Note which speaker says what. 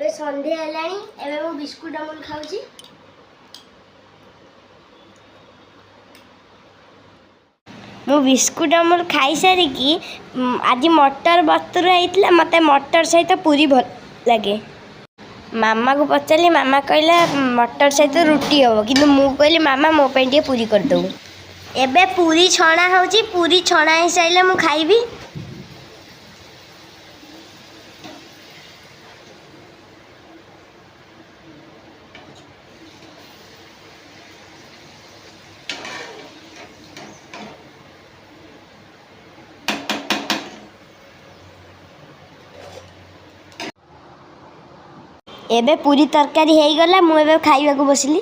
Speaker 1: ଏବେ ସନ୍ଧ୍ୟା ହେଲାଣି। ଏବେ ମୁଁ ବିସ୍କୁଟ ଅମୁଲ ଖାଉଛି। ମୁଁ ବିସ୍କୁଟ ଅମୁଲ ଖାଇସାରିକି ଆଜି ମଟର ବତୁରା ହେଇଥିଲା। ମୋତେ ମଟର ସହିତ ପୁରୀ ଭଲ ଲାଗେ। ମାମାକୁ ପଚାରିଲି, ମାମା କହିଲା ମଟର ସହିତ ରୁଟି ହେବ, କିନ୍ତୁ ମୁଁ କହିଲି ମାମା ମୋ ପାଇଁ ଟିକେ ପୁରୀ କରିଦେବୁ। ଏବେ ପୁରୀ ଛଣା ହେଉଛି। ପୁରୀ ଛଣା ହେଇସାରିଲେ ମୁଁ ଖାଇବି। ଏବେ ପୁରୀ ତରକାରୀ ହେଇଗଲା। ମୁଁ ଏବେ ଖାଇବାକୁ ବସିଲି।